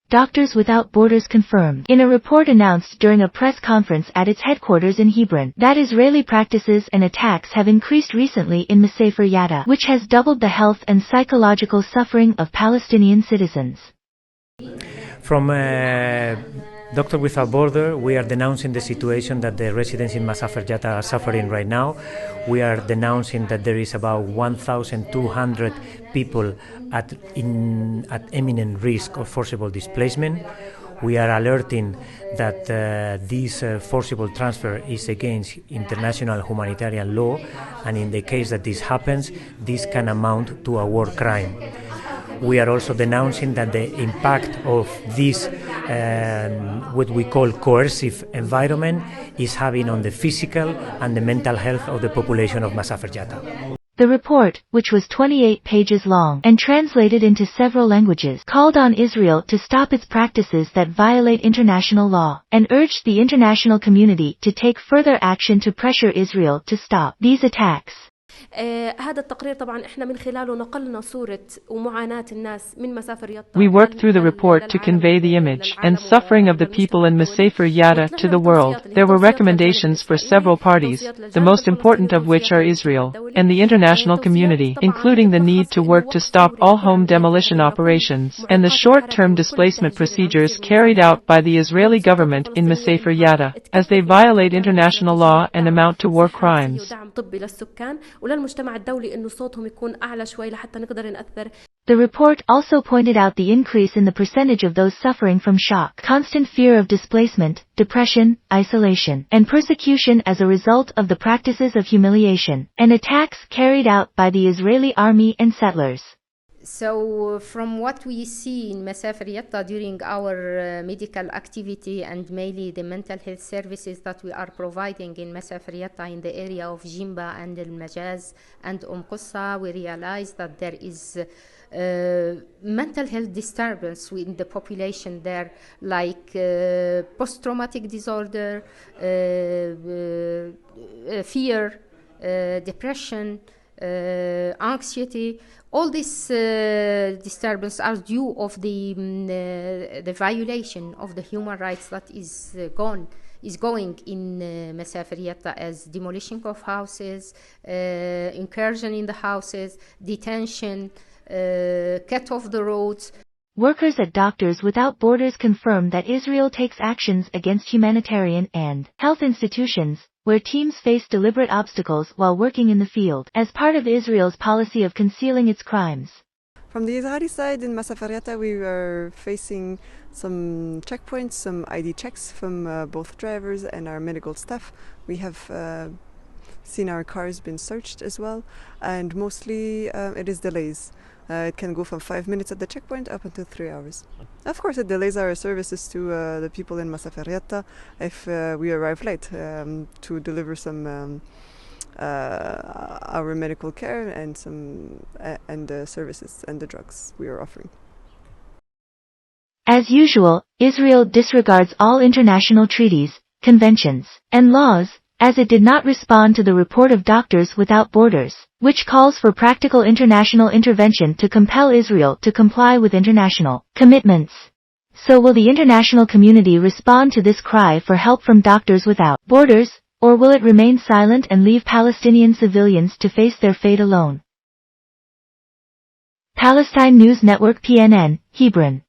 Doctors Without Borders confirmed in a report announced during a press conference at its headquarters in Hebron that Israeli practices and attacks have increased recently in Masafer Yatta, which has doubled the health and psychological suffering of Palestinian citizens. From Doctors Without Borders, we are denouncing the situation that the residents in Masafer Yatta are suffering right now. We are denouncing that there is about 1,200 people at imminent risk of forcible displacement. We are alerting that this forcible transfer is against international humanitarian law, and in the case that this happens, this can amount to a war crime. We are also denouncing that the impact of this, what we call coercive environment, is having on the physical and the mental health of the population of Masafer Yatta. The report, which was 28 pages long and translated into several languages, called on Israel to stop its practices that violate international law, and urged the international community to take further action to pressure Israel to stop these attacks. هذا التقرير طبعا احنا من خلاله نقلنا صورة ومعاناة الناس من مسافر يطا. We worked through the report to convey the image and suffering of the people in Masafer Yatta to the world. There were recommendations for several parties, the most important of which are Israel and the international community, including the need to work to stop all home demolition operations and the short-term displacement procedures carried out by the Israeli government in Masafer Yatta, as they violate international law and amount to war crimes. The report also pointed out the increase in the percentage of those suffering from shock, constant fear of displacement, depression, isolation, and persecution as a result of the practices of humiliation and attacks carried out by the Israeli army and settlers. So from what we see in Masafer Yatta during our medical activity and mainly the mental health services that we are providing in Masafer Yatta in the area of Jimba and El Majaz and Qussa, we realize that there is mental health disturbance within the population there, like post-traumatic disorder, fear, depression, anxiety. All these disturbances are due of the violation of the human rights that is going in Masafer Yatta, as demolition of houses, incursion in the houses, detention, cut off the roads. Workers at Doctors Without Borders confirm that Israel takes actions against humanitarian and health institutions, where teams face deliberate obstacles while working in the field, as part of Israel's policy of concealing its crimes. From the Israeli side in Masafer Yatta, we are facing some checkpoints, some ID checks from both drivers and our medical staff. We have seen our cars being searched as well, and mostly it is delays. It can go from 5 minutes at the checkpoint up until 3 hours. Of course, it delays our services to the people in Masafer Yatta if we arrive late to deliver some our medical care and the services and the drugs we are offering. As usual, Israel disregards all international treaties, conventions, and laws, as it did not respond to the report of Doctors Without Borders, which calls for practical international intervention to compel Israel to comply with international commitments. So will the international community respond to this cry for help from Doctors Without Borders, or will it remain silent and leave Palestinian civilians to face their fate alone? Palestine News Network PNN, Hebron.